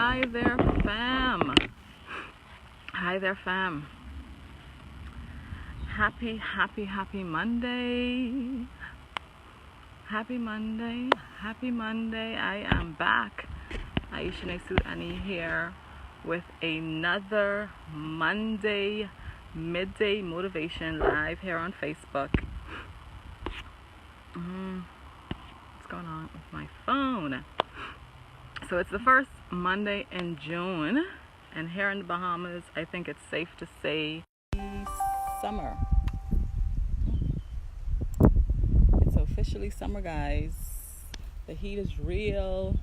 Hi there, fam. Hi there, fam. Happy Monday. Happy Monday. Happy Monday. I am back. Aisha Annie here with another Monday midday motivation live here on Facebook. What's going on with my phone? So it's the first Monday in June, and here in the Bahamas, I think it's safe to say summer. It's officially summer, guys. The heat is real.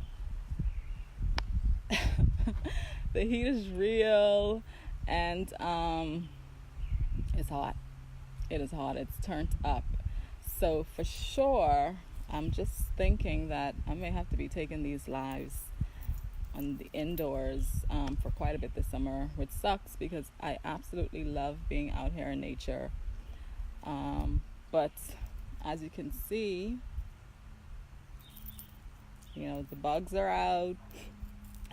The heat is real, and it's hot. It is hot. It's turned up. So for sure, I'm just thinking that I may have to be taking these lives on the indoors for quite a bit this summer, which sucks because I absolutely love being out here in nature. But as you can see, the bugs are out,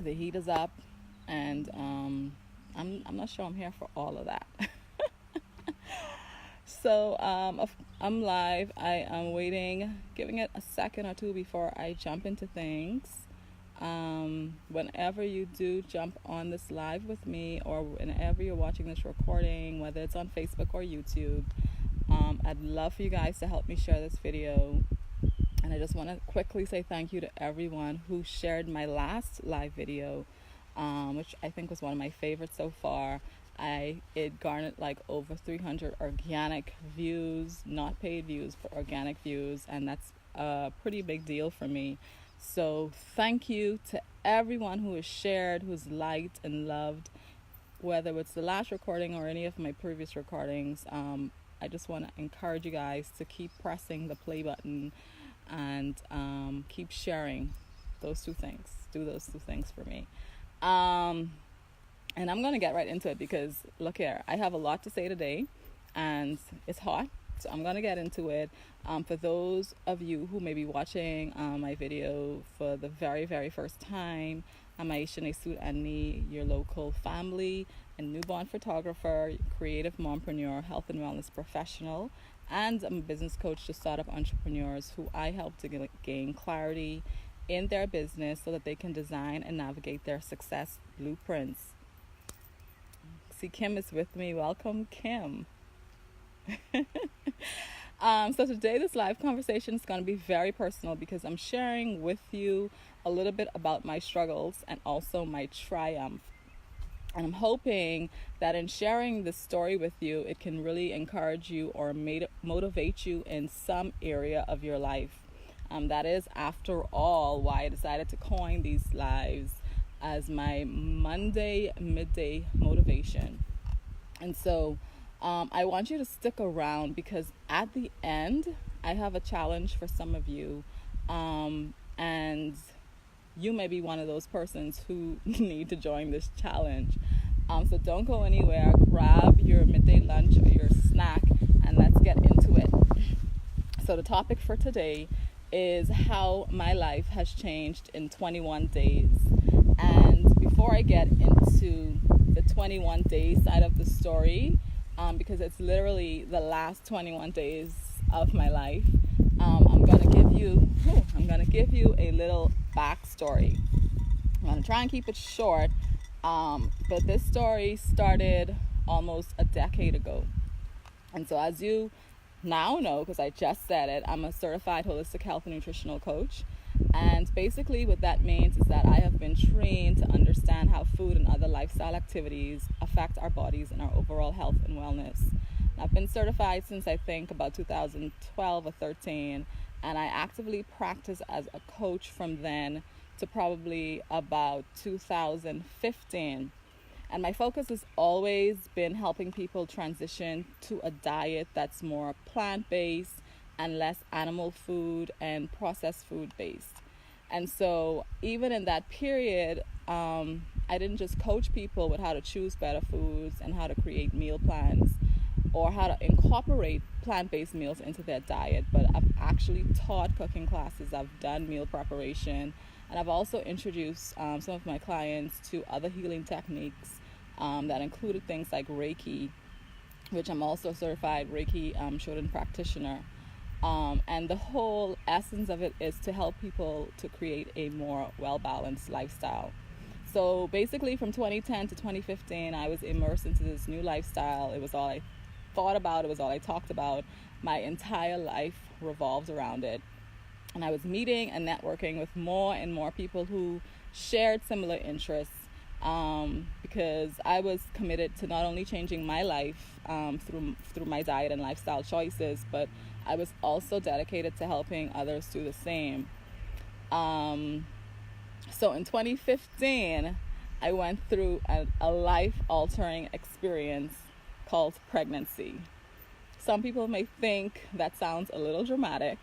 the heat is up, and I'm not sure I'm here for all of that. So I'm live. I am waiting, giving it a second or two before I jump into things. Whenever you do jump on this live with me, or whenever you're watching this recording, whether it's on Facebook or YouTube, I'd love for you guys to help me share this video. And I just want to quickly say thank you to everyone who shared my last live video, which I think was one of my favorites so far. It garnered like over 300 organic views, not paid views, for organic views, and that's a pretty big deal for me. So thank you to everyone who has shared, who's liked and loved, whether it's the last recording or any of my previous recordings. I just want to encourage you guys to keep pressing the play button and keep sharing those two things. Do those two things for me. And I'm going to get right into it because, look here, I have a lot to say today, and it's hot, so I'm going to get into it. For those of you who may be watching my video for the very, very first time, I'm Aisha Annie, your local family and newborn photographer, creative mompreneur, health and wellness professional, and I'm a business coach to startup entrepreneurs who I help to gain clarity in their business so that they can design and navigate their success blueprints. See, Kim is with me. Welcome, Kim. So today, this live conversation is going to be very personal because I'm sharing with you a little bit about my struggles and also my triumph. And I'm hoping that in sharing this story with you, it can really encourage you or motivate you in some area of your life. That is, after all, why I decided to coin these lives as my Monday midday motivation. And so I want you to stick around because at the end I have a challenge for some of you, and you may be one of those persons who need to join this challenge. So don't go anywhere. Grab your midday lunch or your snack and let's get into it. So the topic for today is how my life has changed in 21 days. And before I get into the 21 days side of the story, because it's literally the last 21 days of my life, I'm gonna give you a little backstory. I'm gonna try and keep it short, but this story started almost a decade ago. And so, as you now know, because I just said it, I'm a certified holistic health and nutritional coach. And basically what that means is that I have been trained to understand how food and other lifestyle activities affect our bodies and our overall health and wellness. I've been certified since I think about 2012 or 13, and I actively practice as a coach from then to probably about 2015. And my focus has always been helping people transition to a diet that's more plant-based and less animal food and processed food based. And so even in that period, I didn't just coach people with how to choose better foods and how to create meal plans or how to incorporate plant-based meals into their diet, but I've actually taught cooking classes, I've done meal preparation, And I've also introduced some of my clients to other healing techniques that included things like Reiki, which I'm also a certified Reiki Shodan practitioner. And the whole essence of it is to help people to create a more well-balanced lifestyle. So basically from 2010 to 2015, I was immersed into this new lifestyle. It was all I thought about. It was all I talked about. My entire life revolved around it. And I was meeting and networking with more and more people who shared similar interests, because I was committed to not only changing my life through my diet and lifestyle choices, but I was also dedicated to helping others do the same. So in 2015, I went through a life-altering experience called pregnancy. Some people may think that sounds a little dramatic,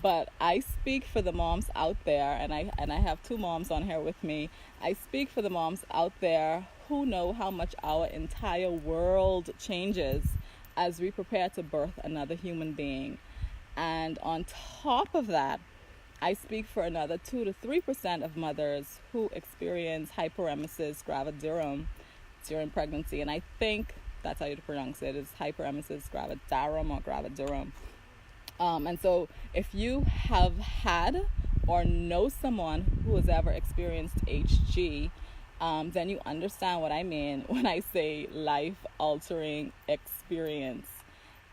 but I speak for the moms out there, and I have two moms on here with me. I speak for the moms out there who know how much our entire world changes as we prepare to birth another human being. And on top of that, I speak for another 2 to 3% of mothers who experience hyperemesis gravidarum during pregnancy. And I think that's how you pronounce it, is hyperemesis gravidarum or gravidarum. And so if you have had or know someone who has ever experienced HG, then you understand what I mean when I say life-altering experience.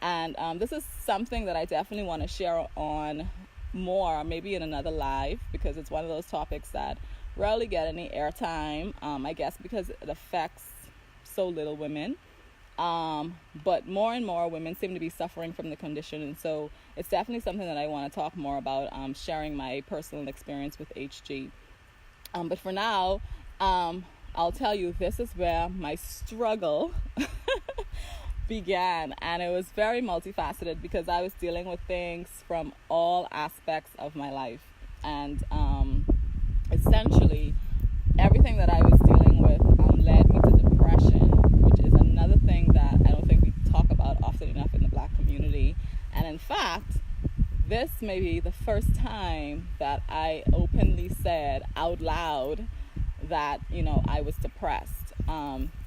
And this is something that I definitely want to share on more, maybe in another live, because it's one of those topics that rarely get any airtime, I guess because it affects so little women. But more and more women seem to be suffering from the condition, and so it's definitely something that I want to talk more about, sharing my personal experience with HG. But for now, I'll tell you, this is where my struggle began, and it was very multifaceted because I was dealing with things from all aspects of my life, and essentially everything that I was dealing with led me to depression, which is another thing that I don't think we talk about often enough in the Black community. And in fact, this may be the first time that I openly said out loud that, I was depressed.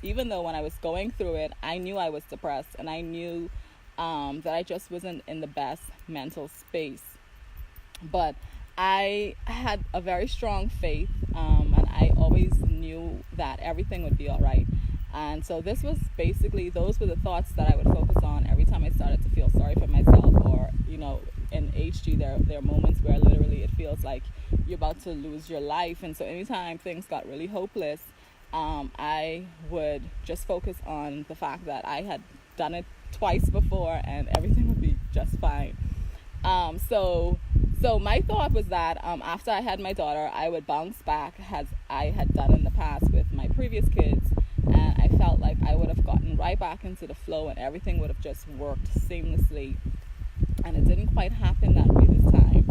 Even though when I was going through it, I knew I was depressed, and I knew that I just wasn't in the best mental space. But I had a very strong faith, and I always knew that everything would be all right. And so those were the thoughts that I would focus on every time I started to feel sorry for myself, or, in HG, there are moments where literally it feels like you're about to lose your life. And so anytime things got really hopeless, I would just focus on the fact that I had done it twice before and everything would be just fine. So my thought was that after I had my daughter, I would bounce back as I had done in the past with my previous kids, and I felt like I would have gotten right back into the flow and everything would have just worked seamlessly. And it didn't quite happen that way this time.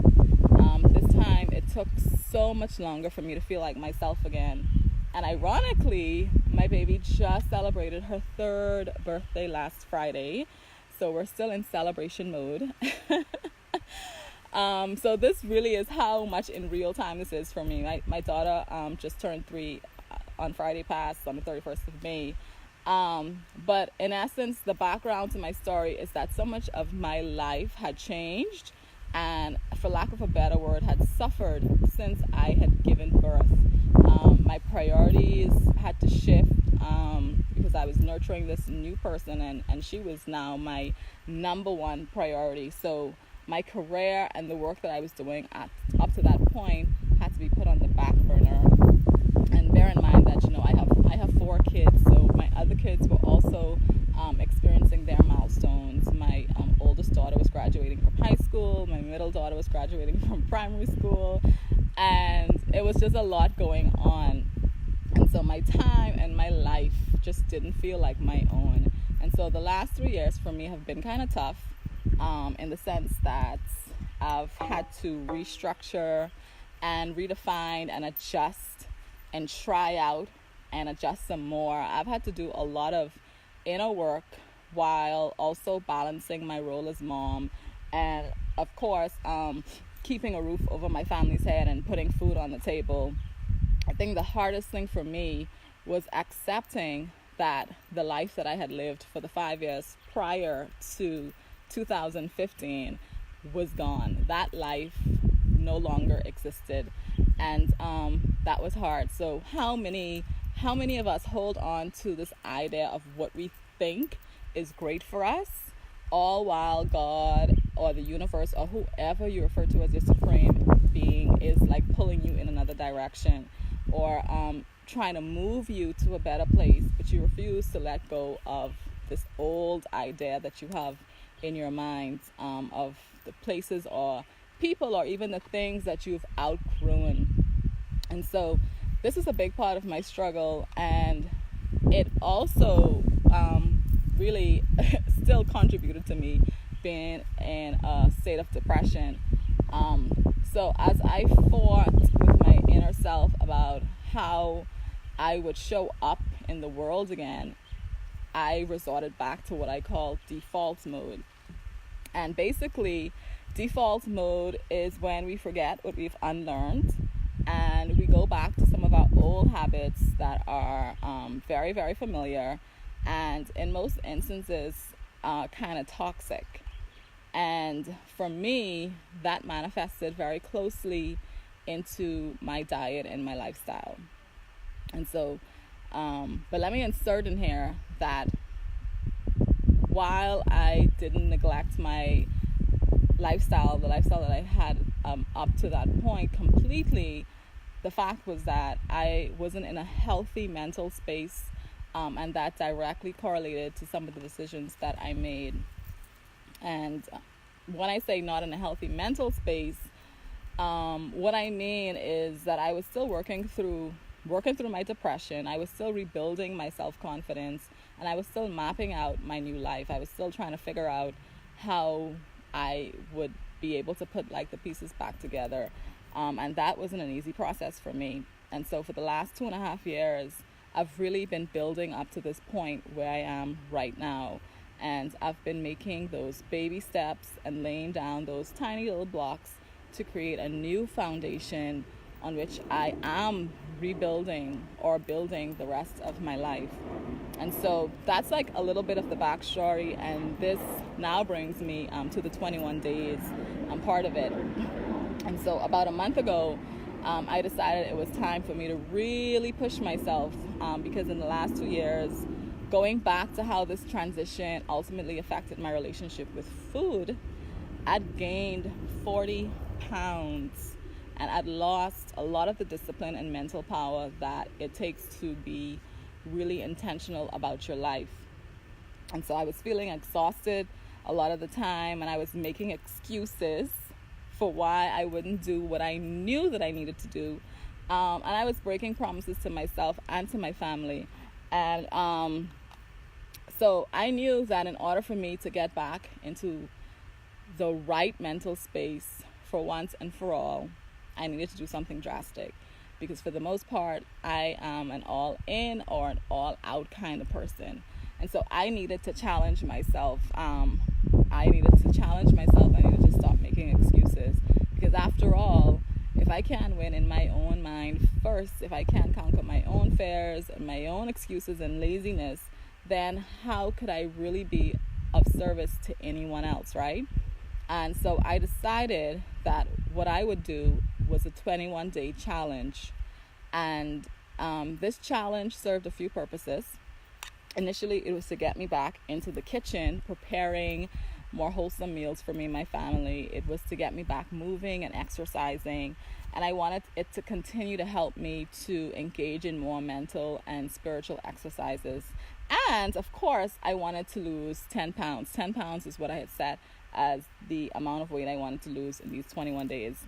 This time it took so much longer for me to feel like myself again. And ironically, my baby just celebrated her 3rd birthday last Friday, so we're still in celebration mode. So this really is how much in real time this is for me. My daughter just turned 3 on Friday past, on the 31st of May. But in essence, the background to my story is that so much of my life had changed, and for lack of a better word, had suffered since I had given birth. My priorities had to shift because I was nurturing this new person, and she was now my number one priority. So my career and the work that I was doing up to that point had to be put on the back burner. And bear in mind that I have 4 kids, so my other kids were also experiencing their milestones. My oldest daughter was graduating from high school. My middle daughter was graduating from primary school, and it was just a lot going on. And so my time and my life just didn't feel like my own. And so the last 3 years for me have been kind of tough, in the sense that I've had to restructure and redefine and adjust and try out and adjust some more. I've had to do a lot of inner work while also balancing my role as mom, and of course keeping a roof over my family's head and putting food on the table, I think the hardest thing for me was accepting that the life that I had lived for the 5 years prior to 2015 was gone. That life no longer existed, and that was hard. So how many of us hold on to this idea of what we think is great for us, all while God or the universe or whoever you refer to as your supreme being is like pulling you in another direction, or trying to move you to a better place, but you refuse to let go of this old idea that you have in your mind, of the places or people or even the things that you've outgrown. And so this is a big part of my struggle, and it also really still contributed to me being in a state of depression. So as I fought with my inner self about how I would show up in the world again, I resorted back to what I call default mode. And basically, default mode is when we forget what we've unlearned and we go back to some of our old habits that are very, very familiar, and in most instances kind of toxic. And for me, that manifested very closely into my diet and my lifestyle. And so, but let me insert in here that while I didn't neglect my lifestyle, the lifestyle that I had up to that point completely, the fact was that I wasn't in a healthy mental space, and that directly correlated to some of the decisions that I made. And when I say not in a healthy mental space, what I mean is that I was still working through my depression. I was still rebuilding my self-confidence, and I was still mapping out my new life. I was still trying to figure out how I would be able to put like the pieces back together. And that wasn't an easy process for me. And so for the last 2.5 years, I've really been building up to this point where I am right now. And I've been making those baby steps and laying down those tiny little blocks to create a new foundation on which I am rebuilding or building the rest of my life. And so that's like a little bit of the backstory, and this now brings me to the 21 days part of it. And so about a month ago, I decided it was time for me to really push myself, because in the last 2 years, going back to how this transition ultimately affected my relationship with food, I'd gained 40 pounds, and I'd lost a lot of the discipline and mental power that it takes to be really intentional about your life. And so I was feeling exhausted a lot of the time, and I was making excuses for why I wouldn't do what I knew that I needed to do. And I was breaking promises to myself and to my family. And so I knew that in order for me to get back into the right mental space for once and for all, I needed to do something drastic. Because for the most part, I am an all-in or an all-out kind of person. And so I needed to challenge myself. I needed to stop making excuses. Because after all, if I can't win in my own mind first, if I can't conquer my own fears and my own excuses and laziness, then how could I really be of service to anyone else, right? And so I decided that what I would do was a 21-day challenge. And this challenge served a few purposes. Initially, it was to get me back into the kitchen, preparing more wholesome meals for me and my family. It was to get me back moving and exercising. And I wanted it to continue to help me to engage in more mental and spiritual exercises. And of course, I wanted to lose 10 pounds. 10 pounds is what I had set as the amount of weight I wanted to lose in these 21 days.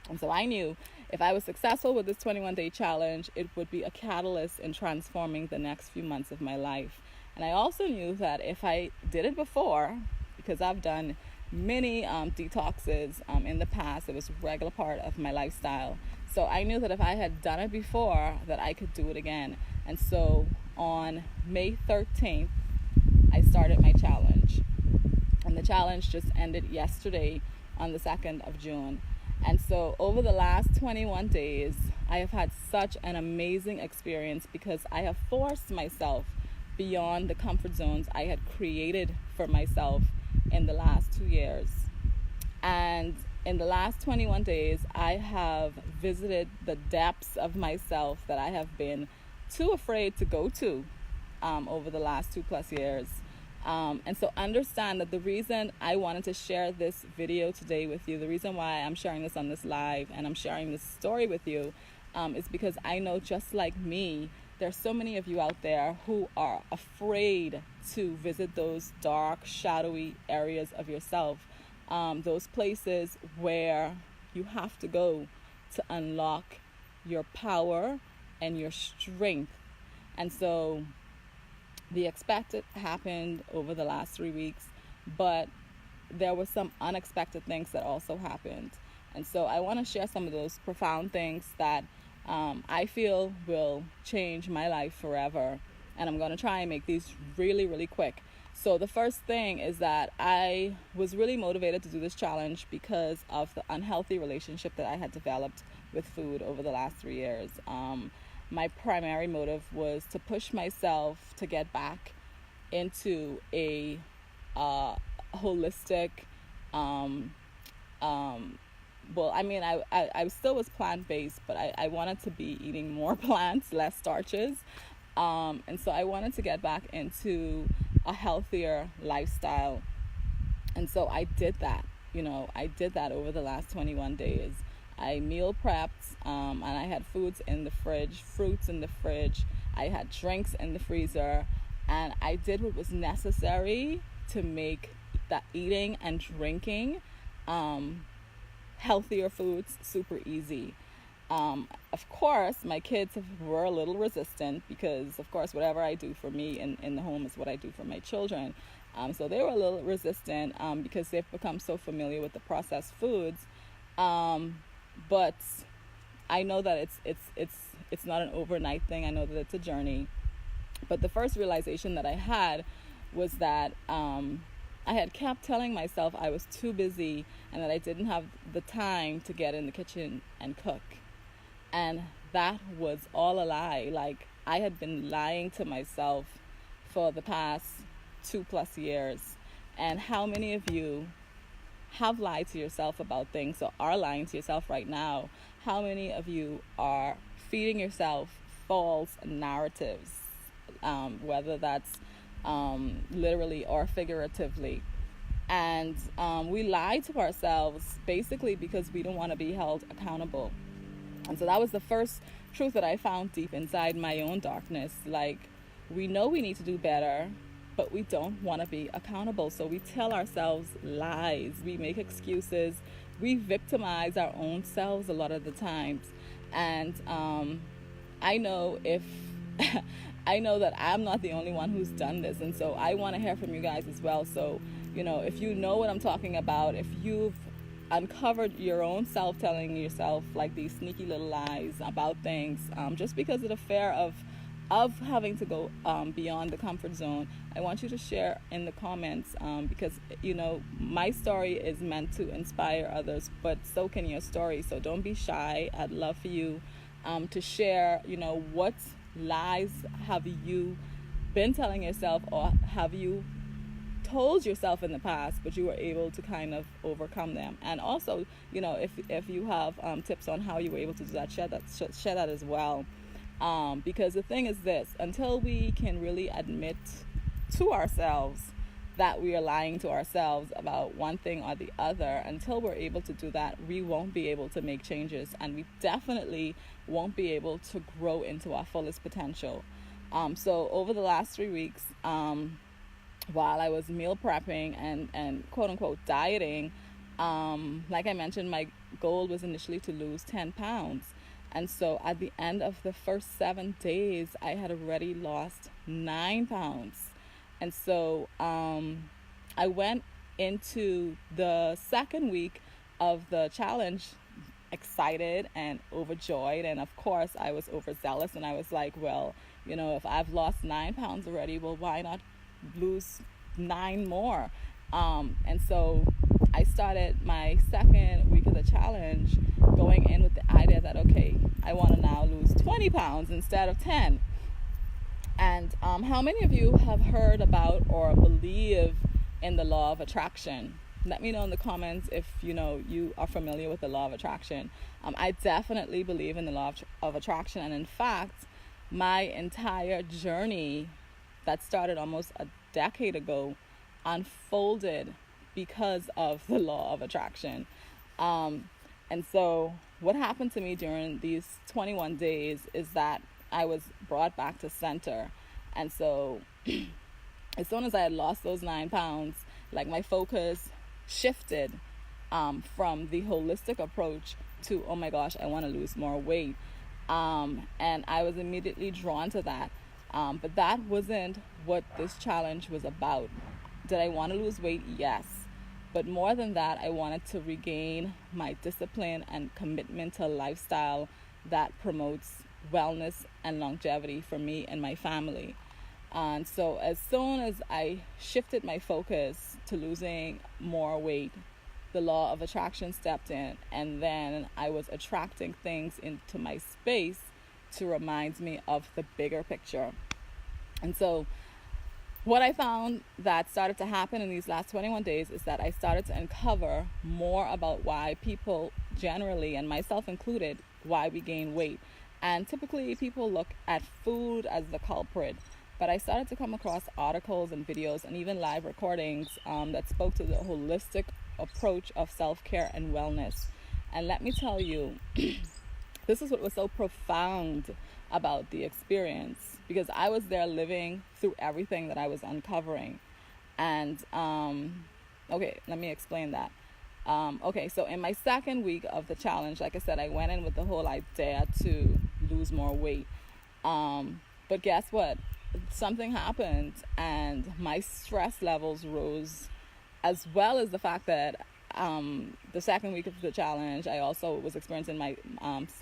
And so I knew if I was successful with this 21-day challenge, it would be a catalyst in transforming the next few months of my life. And I also knew that if I did it before, because I've done many detoxes in the past, it was a regular part of my lifestyle. So I knew that if I had done it before, that I could do it again. And so on May 13th, I started my challenge. And the challenge just ended yesterday on the 2nd of June. And so over the last 21 days, I have had such an amazing experience because I have forced myself beyond the comfort zones I had created for myself in the last 2 years. And in the last 21 days, I have visited the depths of myself that I have been too afraid to go to over the last 2+ years. And so understand that the reason I wanted to share this video today with you, the reason why I'm sharing this on this live and I'm sharing this story with you, is because I know, just like me, there's so many of you out there who are afraid to visit those dark, shadowy areas of yourself, those places where you have to go to unlock your power and your strength. And so the expected happened over the last 3 weeks, but there were some unexpected things that also happened. And so I want to share some of those profound things that I feel will change my life forever. And I'm going to try and make these really, really quick. So the first thing is that I was really motivated to do this challenge because of the unhealthy relationship that I had developed with food over the last 3 years. My primary motive was to push myself to get back into a holistic, I still was plant-based, but I wanted to be eating more plants, less starches. And so I wanted to get back into a healthier lifestyle. And so I did that. I did that over the last 21 days. I meal prepped, and I had foods in the fridge, fruits in the fridge. I had drinks in the freezer, and I did what was necessary to make that eating and drinking healthier foods super easy. Of course, my kids were a little resistant because, of course, whatever I do for me in the home is what I do for my children. So they were a little resistant because they've become so familiar with the processed foods. But I know that it's not an overnight thing. I know that it's a journey. But the first realization that I had was that I had kept telling myself I was too busy and that I didn't have the time to get in the kitchen and cook. And that was all a lie. Like, I had been lying to myself for the past 2+ years. And how many of you have lied to yourself about things or are lying to yourself right now? How many of you are feeding yourself false narratives, whether that's literally or figuratively? And we lie to ourselves basically because we don't want to be held accountable. And so that was the first truth that I found deep inside my own darkness. Like, we know we need to do better, but we don't want to be accountable. So we tell ourselves lies. We make excuses. We victimize our own selves a lot of the times. And I know I know that I'm not the only one who's done this. And so I want to hear from you guys as well. So, if you know what I'm talking about, if you've uncovered your own self telling yourself like these sneaky little lies about things, just because of the fear of having to go beyond the comfort zone, I want you to share in the comments, because my story is meant to inspire others, but so can your story. So don't be shy. I'd love for you to share what lies have you been telling yourself, or have you told yourself in the past, but you were able to kind of overcome them. And also, if you have tips on how you were able to do that, share that as well. Because the thing is this: until we can really admit to ourselves that we are lying to ourselves about one thing or the other, until we're able to do that, we won't be able to make changes, and we definitely won't be able to grow into our fullest potential. So over the last 3 weeks, while I was meal prepping and quote unquote dieting, like I mentioned, my goal was initially to lose 10 pounds. And so at the end of the first 7 days, I had already lost 9 pounds. And so I went into the second week of the challenge excited and overjoyed. And of course, I was overzealous, and I was like, well, if I've lost 9 pounds already, well, why not lose 9 more? And so I started my second week of the challenge going in with the idea that, okay, I want to now lose 20 pounds instead of 10. And how many of you have heard about or believe in the law of attraction? Let me know in the comments if you are familiar with the law of attraction. I definitely believe in the law of attraction, and in fact, my entire journey that started almost a decade ago unfolded because of the law of attraction. And so what happened to me during these 21 days is that I was brought back to center. And so as soon as I had lost those 9 pounds, like, my focus shifted from the holistic approach to, oh my gosh, I want to lose more weight. And I was immediately drawn to that. But that wasn't what this challenge was about. Did I want to lose weight? Yes. But more than that, I wanted to regain my discipline and commitment to a lifestyle that promotes wellness and longevity for me and my family. And so as soon as I shifted my focus to losing more weight, the law of attraction stepped in, and then I was attracting things into my space to remind me of the bigger picture. And so what I found that started to happen in these last 21 days is that I started to uncover more about why people generally, and myself included, why we gain weight. And typically people look at food as the culprit. But I started to come across articles and videos and even live recordings that spoke to the holistic approach of self-care and wellness. And let me tell you, this is what was so profound about the experience, because I was there living through everything that I was uncovering. And okay, let me explain that. Okay, so in my second week of the challenge, like I said, I went in with the whole idea to lose more weight. But guess what? Something happened, and my stress levels rose, as well as the fact that the second week of the challenge, I also was experiencing my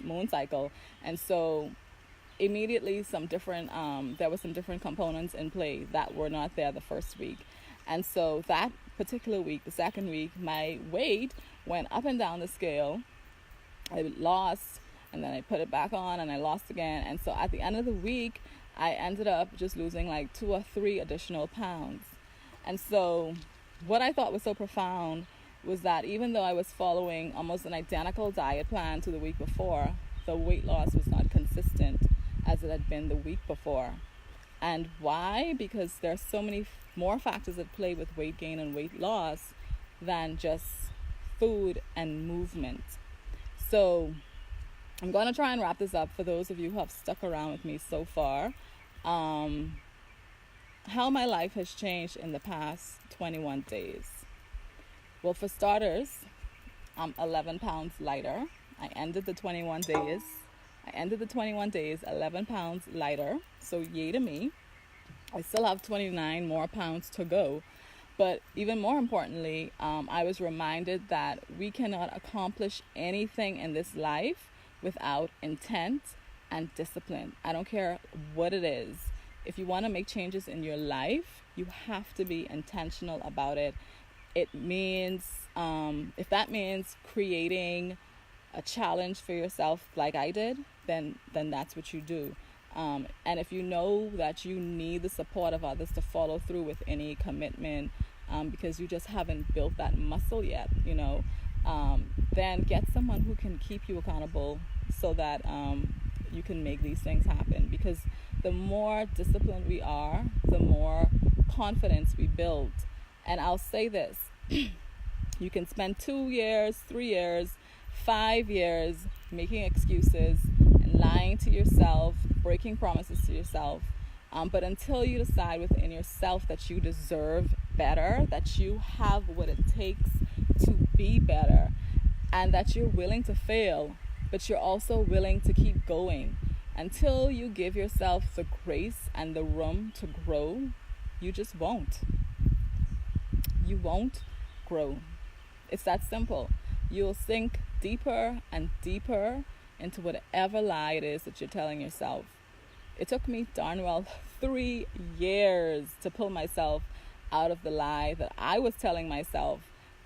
moon cycle. And so immediately there were some different components in play that were not there the first week. And so that particular week, the second week, my weight went up and down the scale. I lost, and then I put it back on, and I lost again. And so at the end of the week, I ended up just losing like 2 or 3 additional pounds. And so what I thought was so profound was that even though I was following almost an identical diet plan to the week before, the weight loss was not consistent as it had been the week before. And why? Because there are so many more factors at play with weight gain and weight loss than just food and movement. So I'm going to try and wrap this up for those of you who have stuck around with me so far. How my life has changed in the past 21 days. Well, for starters, I'm 11 pounds lighter. I ended the 21 days 11 pounds lighter. So yay to me. I still have 29 more pounds to go. But even more importantly, I was reminded that we cannot accomplish anything in this life without intent and discipline. I don't care what it is. If you want to make changes in your life, you have to be intentional about it. It means, if that means creating a challenge for yourself like I did, then that's what you do. And if you know that you need the support of others to follow through with any commitment, because you just haven't built that muscle yet, then get someone who can keep you accountable so that you can make these things happen. Because the more disciplined we are, the more confidence we build. And I'll say this, you can spend 2 years, 3 years, 5 years making excuses and lying to yourself, breaking promises to yourself. But until you decide within yourself that you deserve better, that you have what it takes to be better, and that you're willing to fail, but you're also willing to keep going, until you give yourself the grace and the room to grow, you just won't. You won't grow. It's that simple. You'll sink deeper and deeper into whatever lie it is that you're telling yourself. It took me darn well 3 years to pull myself out of the lie that I was telling myself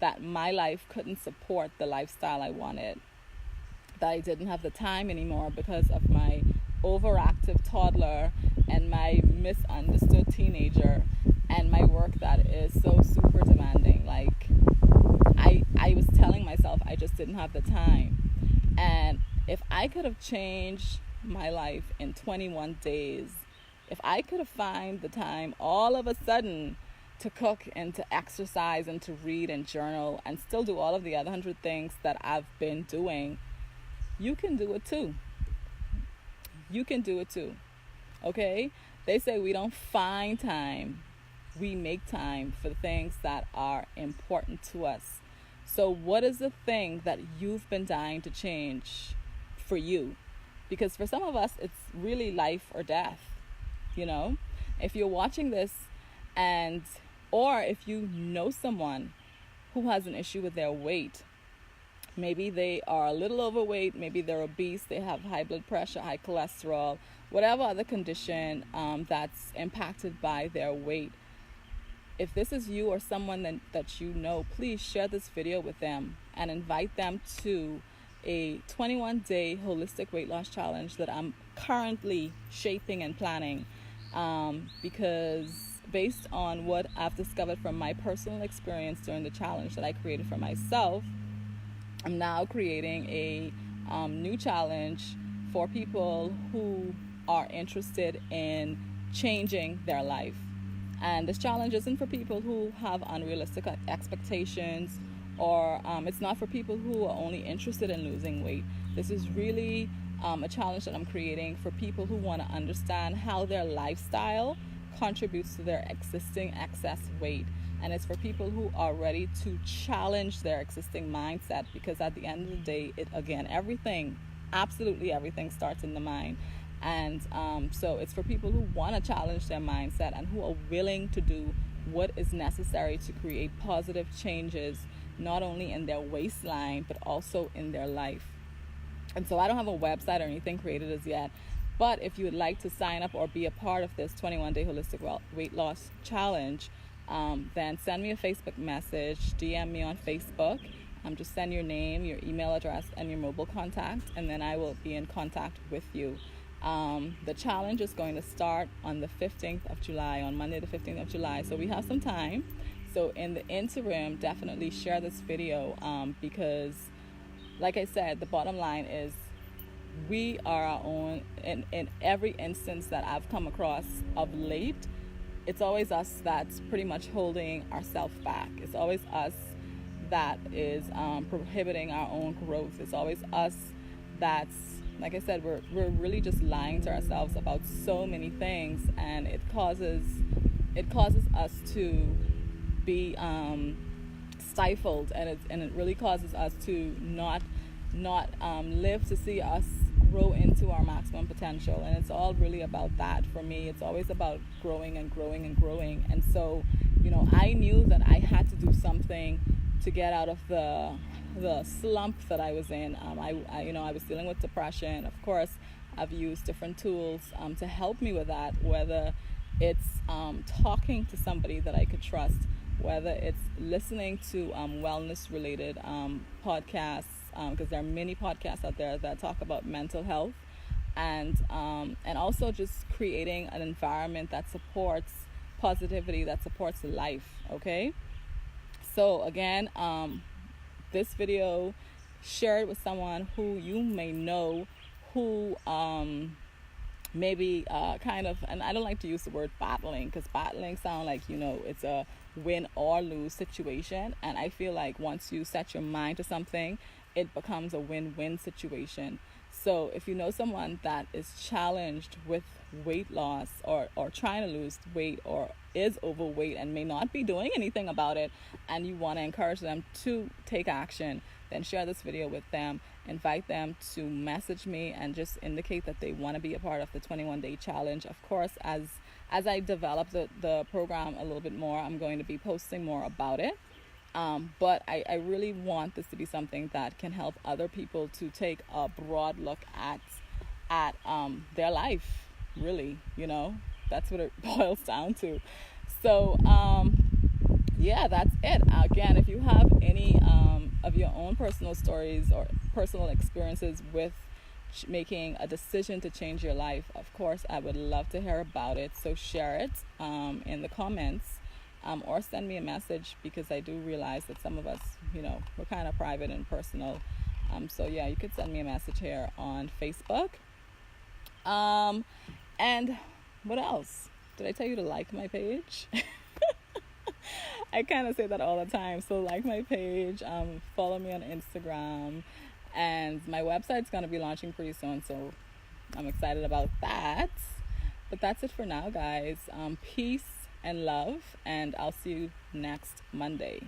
that my life couldn't support the lifestyle I wanted, that I didn't have the time anymore because of my overactive toddler and my misunderstood teenager and my work that is so super demanding. Like, I was telling myself I just didn't have the time. And if I could have changed my life in 21 days, if I could have found the time all of a sudden to cook and to exercise and to read and journal and still do all of the other 100 things that I've been doing, you can do it too. You can do it too. Okay? They say we don't find time. We make time for the things that are important to us. So what is the thing that you've been dying to change for you? Because for some of us, it's really life or death. You know, if you're watching this or if you know someone who has an issue with their weight, maybe they are a little overweight, maybe they're obese, they have high blood pressure, high cholesterol, whatever other condition that's impacted by their weight. If this is you or someone that you know, please share this video with them and invite them to a 21-day holistic weight loss challenge that I'm currently shaping and planning, because based on what I've discovered from my personal experience during the challenge that I created for myself, I'm now creating a new challenge for people who are interested in changing their life. And this challenge isn't for people who have unrealistic expectations, or it's not for people who are only interested in losing weight. This is really a challenge that I'm creating for people who want to understand how their lifestyle contributes to their existing excess weight. And it's for people who are ready to challenge their existing mindset, because at the end of the day, absolutely everything starts in the mind. And so it's for people who want to challenge their mindset and who are willing to do what is necessary to create positive changes, not only in their waistline, but also in their life. And so I don't have a website or anything created as yet, but if you would like to sign up or be a part of this 21-day holistic weight loss challenge, then send me a Facebook message, DM me on Facebook. Just send your name, your email address, and your mobile contact, and then I will be in contact with you. The challenge is going to start on the 15th of July, on Monday the 15th of July, so we have some time. So in the interim, definitely share this video, because like I said, the bottom line is we are our own. In every instance that I've come across of late, it's always us that's pretty much holding ourselves back. It's always us that is prohibiting our own growth. It's always us that's, like I said, we're really just lying to ourselves about so many things, and it causes us to be stifled, and it really causes us to not live to see us grow into our maximum potential. And it's all really about that. For me, it's always about growing and growing and growing. And so, I knew that I had to do something to get out of the slump that I was in. I was dealing with depression. Of course, I've used different tools to help me with that, whether it's talking to somebody that I could trust, whether it's listening to wellness related podcasts, because there are many podcasts out there that talk about mental health, and also just creating an environment that supports positivity, that supports life. Okay, so again, this video, share it with someone who you may know, who maybe kind of, and I don't like to use the word battling, because battling sounds like, it's a win or lose situation. And I feel like once you set your mind to something, it becomes a win-win situation. So if you know someone that is challenged with weight loss, or trying to lose weight, or is overweight and may not be doing anything about it, and you want to encourage them to take action, then share this video with them. Invite them to message me and just indicate that they want to be a part of the 21-day challenge. Of course, as I develop the program a little bit more, I'm going to be posting more about it. But I really want this to be something that can help other people to take a broad look at their life, really. That's what it boils down to. So yeah, that's it. Again, if you have any of your own personal stories or personal experiences with making a decision to change your life, of course, I would love to hear about it. So share it in the comments, or send me a message, because I do realize that some of us, we're kind of private and personal. So yeah, you could send me a message here on Facebook. And what else? Did I tell you to like my page? I kind of say that all the time. So like my page, follow me on Instagram, and my website's going to be launching pretty soon. So I'm excited about that. But that's it for now, guys. Peace and love, and I'll see you next Monday.